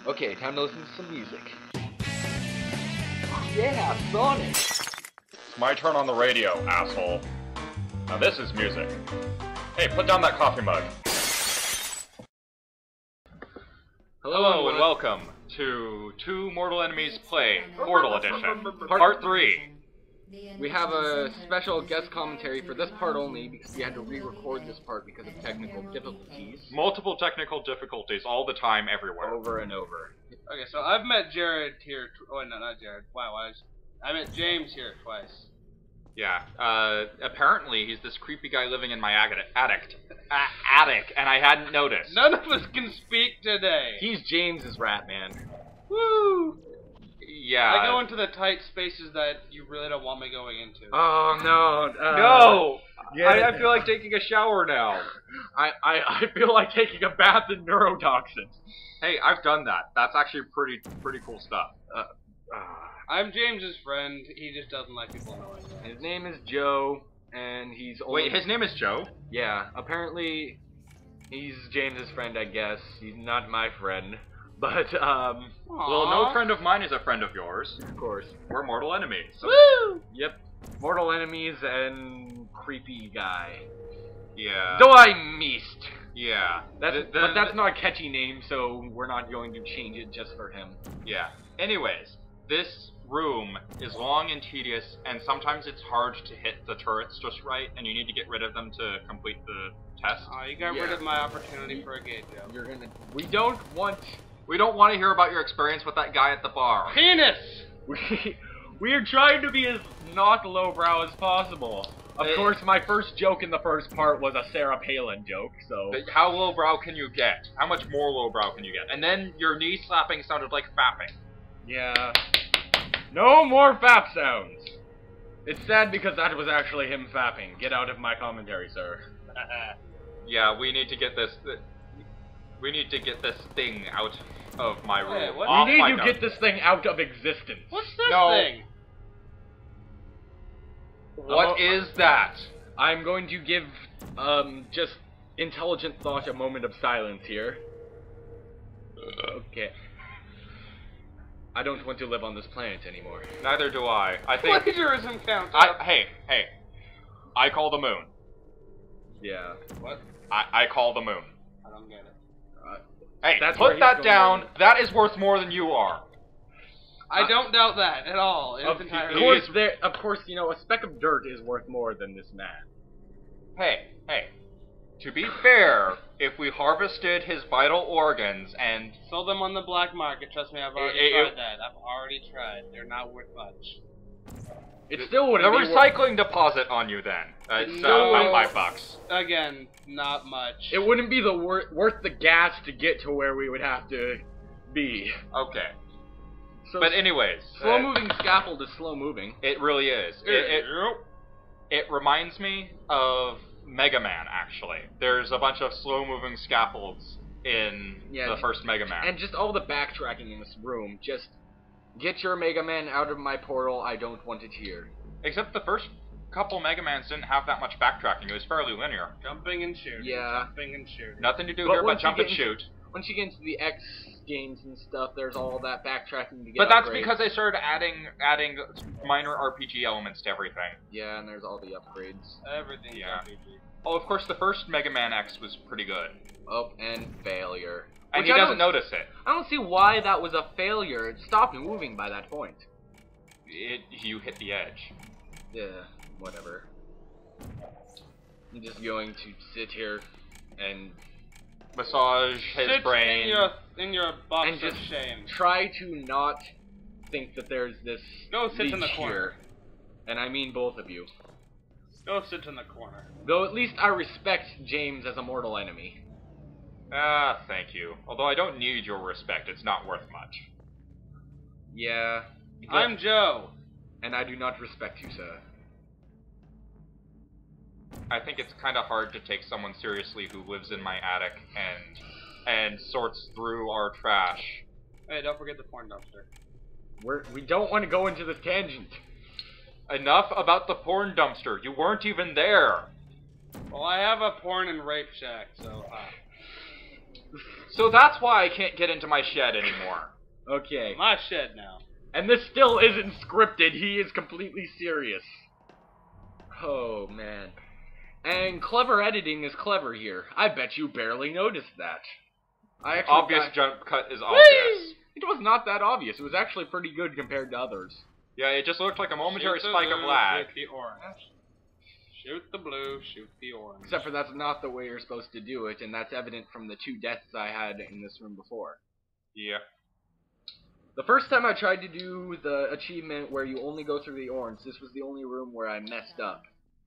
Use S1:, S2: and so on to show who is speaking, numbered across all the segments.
S1: Okay, time to listen to some music. Yeah, Sonic!
S2: It's my turn on the radio, asshole. Now this is music. Hey, put down that coffee mug. Hello and welcome to Two Mortal Enemies Play, Mortal Edition, Part 3.
S1: We have a special guest commentary for this part only because we had to re-record this part because of technical difficulties.
S2: Multiple technical difficulties all the time, everywhere.
S1: Over and over.
S3: Okay, so I've met Jared here. Oh, no, not Jared. Wow, I met James here twice.
S2: Yeah, apparently he's this creepy guy living in my attic, and I hadn't noticed.
S3: None of us can speak today.
S1: He's James's rat man.
S3: Woo!
S2: Yeah.
S3: I go into the tight spaces that you really don't want me going into.
S1: Oh, no.
S2: No!
S1: Yeah.
S2: I feel like taking a shower now.
S1: I feel like taking a bath in neurotoxins.
S2: Hey, I've done that. That's actually pretty cool stuff.
S3: I'm James's friend. He just doesn't like people knowing.
S1: His name is Joe, and he's only...
S2: Wait, his name is Joe?
S1: Yeah, apparently he's James's friend, I guess. He's not my friend. But,
S2: well, no friend of mine is a friend of yours.
S1: Of course.
S2: We're mortal enemies. So.
S3: Woo!
S1: Yep. Mortal enemies and creepy guy.
S2: Yeah.
S1: Though I missed.
S2: Yeah.
S1: But that's not a catchy name, so we're not going to change it just for him.
S2: Yeah. Anyways, this room is long and tedious, and sometimes it's hard to hit the turrets just right, and you need to get rid of them to complete the test.
S3: Oh, you got rid of my opportunity for a gay joke.
S1: You're gonna... We don't want
S2: to hear about your experience with that guy at the bar.
S3: Penis!
S1: We are trying to be as not lowbrow as possible. Of course, my first joke in the first part was a Sarah Palin joke, so...
S2: But how lowbrow can you get? How much more lowbrow can you get? And then your knee slapping sounded like fapping.
S1: Yeah. No more fap sounds! It's sad because that was actually him fapping. Get out of my commentary, sir.
S2: Yeah, we need to get this... We need to get this thing out of my room.
S3: Hey, what?
S1: We need to get this thing out of existence.
S3: What's this thing?
S2: What is that?
S1: I'm going to give, just intelligent thought a moment of silence here. Okay. I don't want to live on this planet anymore.
S2: Neither do I. I think...
S3: Plagiarism counts.
S2: Hey. I call the moon.
S1: Yeah.
S3: What?
S2: I call the moon.
S3: I don't get it.
S2: Hey,
S1: That's
S2: put that down. That is worth more than you are.
S3: I don't doubt that at all.
S1: Of course, you know, a speck of dirt is worth more than this man.
S2: Hey. To be fair, if we harvested his vital organs and...
S3: Sold them on the black market, trust me, I've already tried that. I've already tried. They're not worth much.
S1: It still wouldn't be
S2: the recycling deposit on you then. It's about $5.
S3: Again, not much.
S1: It wouldn't be the worth the gas to get to where we would have to be.
S2: Okay.
S1: So
S2: but anyways,
S1: slow-moving scaffold is slow-moving.
S2: It really is. It reminds me of Mega Man, actually. There's a bunch of slow-moving scaffolds in the first Mega Man.
S1: And just all the backtracking in this room. Just get your Mega Man out of my portal. I don't want it here.
S2: Except the first couple Mega Mans didn't have that much backtracking. It was fairly linear.
S3: Jumping and shooting.
S1: Yeah.
S3: Jumping and shooting.
S2: Nothing to do here but jump and shoot.
S1: Once you get into the X games and stuff, there's all that backtracking to get
S2: But that's
S1: upgrades.
S2: because they started adding minor RPG elements to everything.
S1: Yeah, and there's all the upgrades.
S3: Everything's RPG.
S2: Oh, of course, the first Mega Man X was pretty good.
S1: Oh, and failure.
S2: And he doesn't notice it.
S1: I don't see why that was a failure. It stopped moving by that point.
S2: You hit the edge.
S1: Yeah, whatever. I'm just going to sit here and
S2: massage his brain.
S3: In your box
S1: and just
S3: of shame.
S1: Try to not think that there's this
S3: Go sit in the
S1: here.
S3: corner.
S1: And I mean both of you.
S3: Go sit in the corner.
S1: Though at least I respect James as a mortal enemy.
S2: Ah, thank you. Although I don't need your respect, it's not worth much.
S1: Yeah.
S3: I'm Joe.
S1: And I do not respect you, sir.
S2: I think it's kind of hard to take someone seriously who lives in my attic and sorts through our trash.
S3: Hey, don't forget the porn dumpster.
S1: We don't want to go into this tangent.
S2: Enough about the porn dumpster. You weren't even there.
S3: Well, I have a porn and rape shack, so...
S2: So that's why I can't get into my shed anymore.
S1: Okay.
S3: My shed now.
S1: And this still isn't scripted. He is completely serious. Oh, man. And clever editing is clever here. I bet you barely noticed that.
S2: Obvious jump cut is obvious.
S1: It was not that obvious. It was actually pretty good compared to others.
S2: Yeah, it just looked like a momentary
S3: Shoot the
S2: spike of
S3: blue,
S2: lag.
S3: Shoot the orange. Shoot the blue, shoot the orange.
S1: Except for that's not the way you're supposed to do it, and that's evident from the 2 deaths I had in this room before.
S2: Yeah.
S1: The first time I tried to do the achievement where you only go through the orange, this was the only room where I messed up.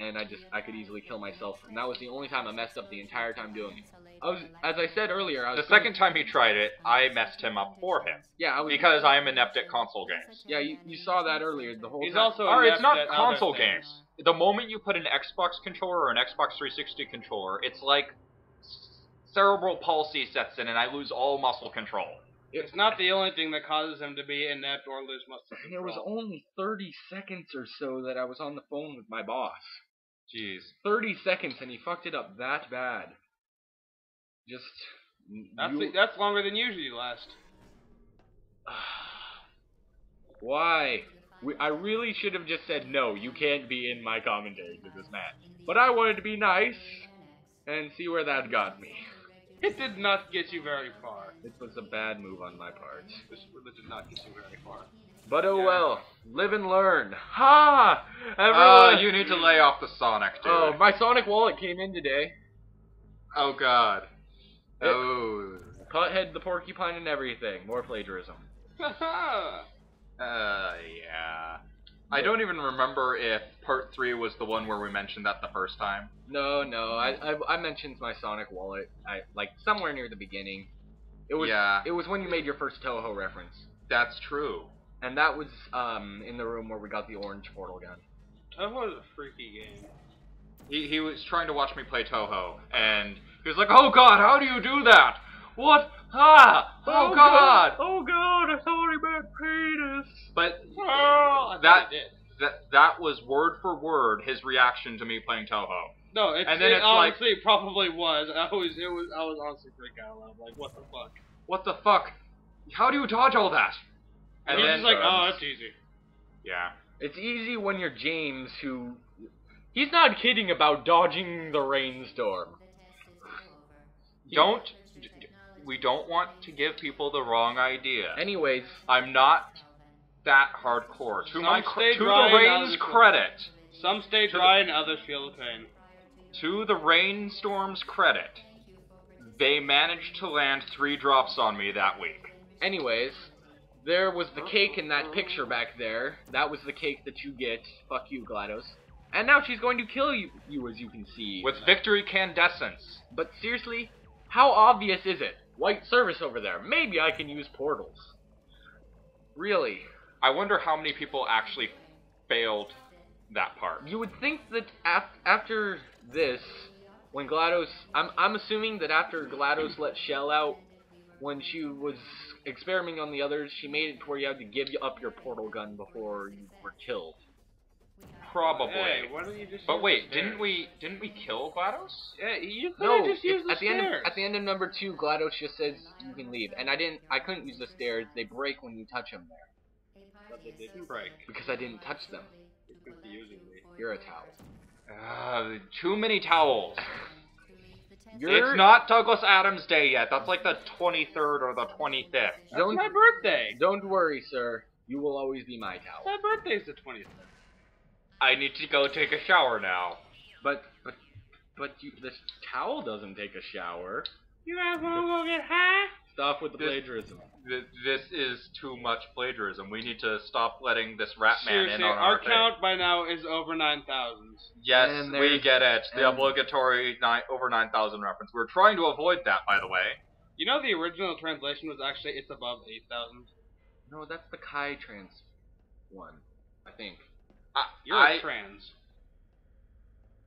S1: And I could easily kill myself, and that was the only time I messed up the entire time doing it. As I said earlier,
S2: the second time he tried it, I messed him up for him.
S1: Yeah,
S2: because I am inept at console games.
S1: Yeah, you saw that earlier the whole time.
S3: He's also
S2: Alright, it's not
S3: inept at
S2: console
S3: other things.
S2: games. The moment you put an Xbox controller or an Xbox 360 controller, it's like cerebral palsy sets in and I lose all muscle control.
S3: It's not the only thing that causes him to be inept or lose muscle control.
S1: There was only 30 seconds or so that I was on the phone with my boss.
S2: Jeez.
S1: 30 seconds and he fucked it up that bad. Just...
S3: That's longer than usually last.
S1: Why? I really should have just said, no, you can't be in my commentary to this match. But I wanted to be nice, and see where that got me.
S3: It did not get you very far.
S1: It was a bad move on my part.
S3: This really did not get you very far.
S1: But oh well, live and learn. Ha! Everyone...
S2: you need to lay off the Sonic, dude.
S1: Oh, my Sonic wallet came in today.
S2: Oh god.
S1: Pothead the porcupine and everything. More plagiarism.
S2: Yeah. I don't even remember if part 3 was the one where we mentioned that the first time.
S1: No, I mentioned my Sonic wallet, like somewhere near the beginning. It was when you made your first Toho reference.
S2: That's true.
S1: And that was in the room where we got the orange portal gun.
S3: Toho is a freaky game.
S2: He was trying to watch me play Toho, and he was like, "Oh God, how do you do that? What? Ah! Oh God!
S1: Oh God! I thought he meant penis."
S2: But
S3: that
S2: that was word for word his reaction to me playing Toho.
S3: No, it honestly probably was. I was honestly freaking out loud. Like, what the fuck?
S2: What the fuck? How do you dodge all that?
S3: And then, he's like, oh, it's easy.
S2: Yeah.
S1: It's easy when you're James, who... He's not kidding about dodging the rainstorm.
S2: We don't want to give people the wrong idea.
S1: Anyways...
S2: I'm not that hardcore. To the rain's credit.
S3: Some stay dry and others feel the pain.
S2: To the rainstorm's credit, they managed to land 3 drops on me that week.
S1: Anyways... There was the cake in that picture back there. That was the cake that you get. Fuck you, GLaDOS. And now she's going to kill you as you can see.
S2: With victory candescence.
S1: But seriously, how obvious is it? White service over there. Maybe I can use portals. Really.
S2: I wonder how many people actually failed that part.
S1: You would think that after this, when GLaDOS... I'm assuming that after GLaDOS let Shell out, when she was experimenting on the others, she made it to where you had to give up your portal gun before you were killed.
S2: Probably.
S3: Hey, why don't you just
S2: but wait, didn't we kill GLaDOS?
S3: Yeah, you could have just used the stairs.
S1: At the end of number 2, GLaDOS just says you can leave, and I couldn't use the stairs. They break when you touch them there.
S3: But they didn't break
S1: because I didn't touch them.
S3: You're confusing me.
S1: You're a towel.
S2: Too many towels. It's not Douglas Adams Day yet. That's like the 23rd or the 25th.
S3: That's my birthday.
S1: Don't worry, sir. You will always be my towel.
S3: My birthday's the 23rd.
S2: I need to go take a shower now.
S1: But this towel doesn't take a shower.
S3: You guys want to go get high?
S1: Stop with the plagiarism.
S2: This is too much plagiarism. We need to stop letting this rat man in on
S3: our count by now is over 9,000.
S2: Yes, we get it. The obligatory over 9,000 reference. We're trying to avoid that, by the way.
S3: You know the original translation was actually it's above 8,000?
S1: No, that's the Kai trans one, I think.
S3: You're a trans.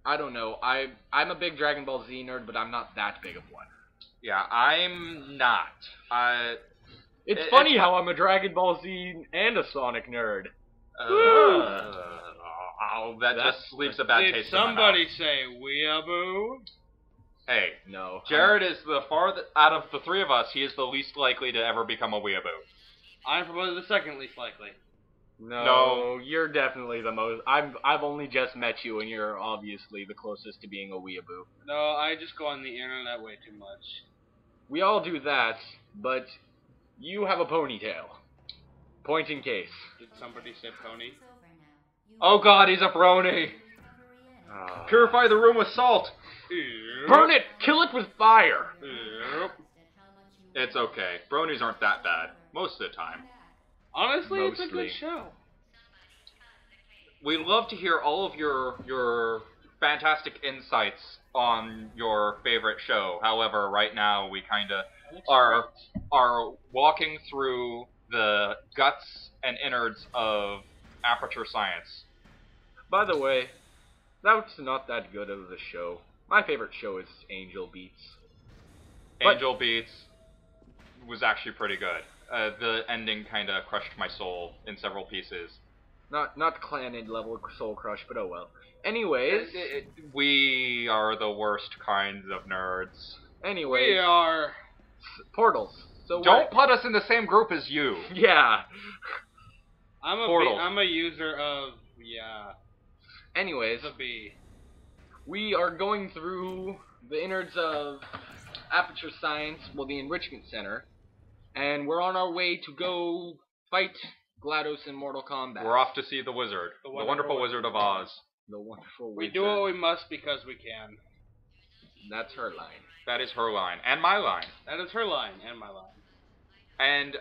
S1: I don't know. I'm a big Dragon Ball Z nerd, but I'm not that big of one.
S2: Yeah, I'm not.
S1: It's funny how I'm a Dragon Ball Z and a Sonic nerd.
S2: That just leaves a bad taste in my mouth.
S3: Did somebody say weeaboo?
S2: Hey,
S1: No.
S2: Jared is the out of the three of us, he is the least likely to ever become a weeaboo.
S3: I'm probably the second least likely.
S1: No, you're definitely the most. I've only just met you, and you're obviously the closest to being a weeaboo.
S3: No, I just go on the internet way too much.
S1: We all do that, but you have a ponytail. Point in case.
S3: Did somebody say pony?
S2: Oh god, he's a brony! Purify the room with salt!
S1: Burn it! Kill it with fire!
S2: It's okay. Bronies aren't that bad. Most of the time.
S3: Honestly, it's a
S1: Mostly.
S3: good show.
S2: We love to hear all of your fantastic insights on your favorite show. However, right now we kind of are walking through the guts and innards of Aperture Science.
S1: By the way, that's not that good of a show. My favorite show is Angel Beats.
S2: Angel Beats was actually pretty good. The ending kind of crushed my soul in several pieces.
S1: Not Clanid level soul crush, but oh well. Anyways,
S2: we are the worst kinds of nerds.
S1: anyways,
S3: We are.
S1: Portals. So
S2: Don't put us in the same group as you.
S1: Yeah.
S2: Portals.
S3: I'm a user of
S1: Anyways,
S3: the B.
S1: we are going through the innards of Aperture Science, well, the Enrichment Center, and we're on our way to go fight GLaDOS in Mortal Kombat.
S2: We're off to see the wizard. The wonderful Wizard of Oz.
S1: The wonderful
S3: We
S1: wizard.
S3: do what we must because we can.
S1: That's her line.
S2: That is her line. And my line.
S3: That is her line and my line.
S2: And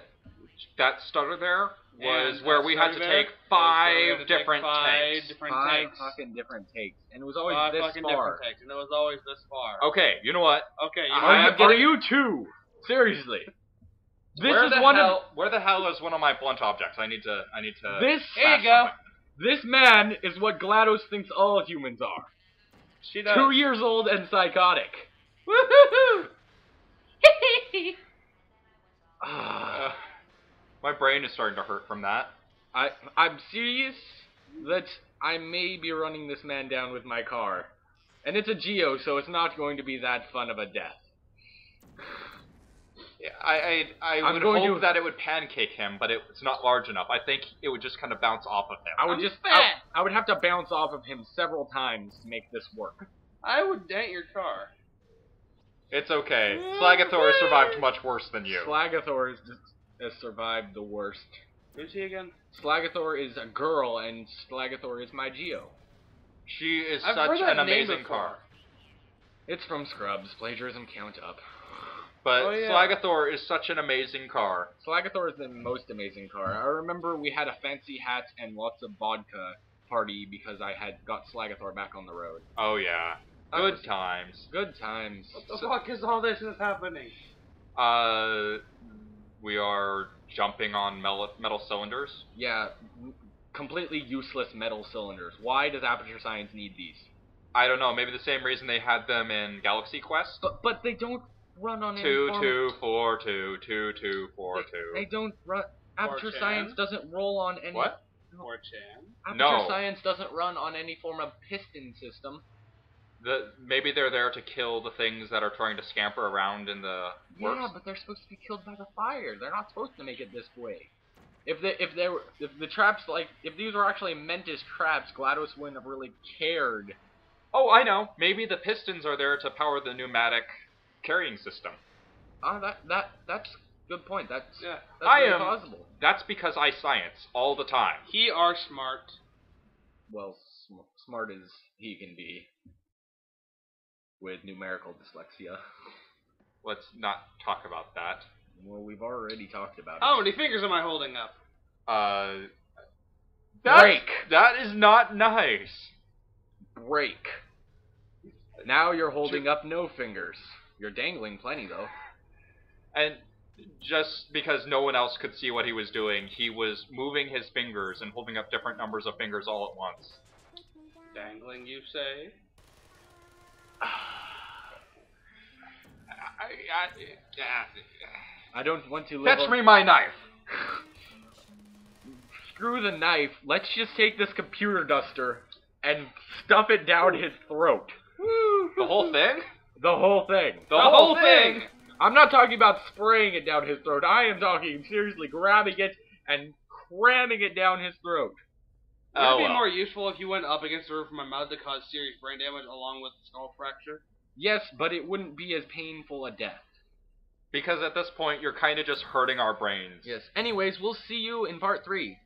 S2: that stutter there was
S3: And
S2: where
S3: that
S2: we had to
S3: stutter there
S2: take
S3: was where we had
S2: five
S3: to take
S2: different
S3: five
S2: takes.
S3: different
S1: Five
S3: takes.
S1: fucking different takes, and it was always
S3: Five
S1: this
S3: fucking
S1: far.
S3: different takes, and it was always this far.
S2: Okay, you know what?
S3: Okay, you
S1: Are you two? Seriously. This
S2: where
S1: is
S2: the
S1: one
S2: hell, where the hell is one of my blunt objects? I need to.
S1: This.
S3: Here you go.
S1: This man is what GLaDOS thinks all humans are.
S3: She does.
S1: 2 years old and psychotic.
S3: Woohoo!
S2: My brain is starting to hurt from that.
S1: I'm serious that I may be running this man down with my car. And it's a Geo, so it's not going to be that fun of a death.
S2: Yeah, I would hope that it would pancake him, but it's not large enough. I think it would just kind of bounce off of him.
S1: I would have to bounce off of him several times to make this work.
S3: I would dent your car.
S2: It's okay. Slagathor survived much worse than you.
S1: Slagathor has survived the worst.
S3: Who's he again?
S1: Slagathor is a girl, and Slagathor is my Geo.
S2: She is
S3: I've
S2: such
S3: heard that
S2: an
S3: name
S2: amazing
S3: before.
S2: car.
S1: It's from Scrubs. Plagiarism count up.
S2: But
S3: Oh, yeah.
S2: Slagathor is such an amazing car.
S1: Slagathor is the most amazing car. I remember we had a fancy hat and lots of vodka party because I had got Slagathor back on the road.
S2: Oh yeah.
S1: That
S2: Good
S1: was-
S2: times.
S1: Good times.
S3: What the fuck is all this is happening?
S2: We are jumping on metal cylinders.
S1: Yeah, completely useless metal cylinders. Why does Aperture Science need these?
S2: I don't know, maybe the same reason they had them in Galaxy Quest.
S1: But they don't run on any
S2: 2,
S1: form
S2: 2, 4, 2, 2, 2, 4, 2.
S1: They don't run. Aperture
S3: 4chan?
S1: Science doesn't roll on any.
S2: What?
S3: 4chan.
S1: Aperture
S2: No.
S1: Science doesn't run on any form of piston system.
S2: Maybe they're there to kill the things that are trying to scamper around in the works.
S1: Yeah, but they're supposed to be killed by the fire. They're not supposed to make it this way. If the traps, like, if these were actually meant as traps, GLaDOS wouldn't have really cared.
S2: Oh, I know. Maybe the pistons are there to power the pneumatic carrying system.
S1: That's a good point. That's
S2: I
S1: very
S2: am-
S1: plausible.
S2: That's because I science all the time.
S3: He are smart.
S1: Well, smart as he can be with numerical dyslexia.
S2: Let's not talk about that.
S1: Well, we've already talked about it.
S3: How many fingers am I holding up?
S1: Break.
S2: That is not nice.
S1: Break. Now you're holding up no fingers. You're dangling plenty, though.
S2: And just because no one else could see what he was doing, he was moving his fingers and holding up different numbers of fingers all at once.
S3: Dangling, you say?
S1: I don't want to live
S2: Fetch me my knife!
S1: Screw the knife. Let's just take this computer duster and stuff it down his throat.
S2: The whole thing?
S1: The whole thing.
S2: The whole thing.
S1: I'm not talking about spraying it down his throat. I am talking seriously grabbing it and cramming it down his throat.
S3: Would it be
S2: well.
S3: more useful if you went up against the roof of my mouth to cause serious brain damage along with skull fracture?
S1: Yes, but it wouldn't be as painful a death.
S2: Because at this point, you're kind of just hurting our brains.
S1: Yes. Anyways, we'll see you in part 3.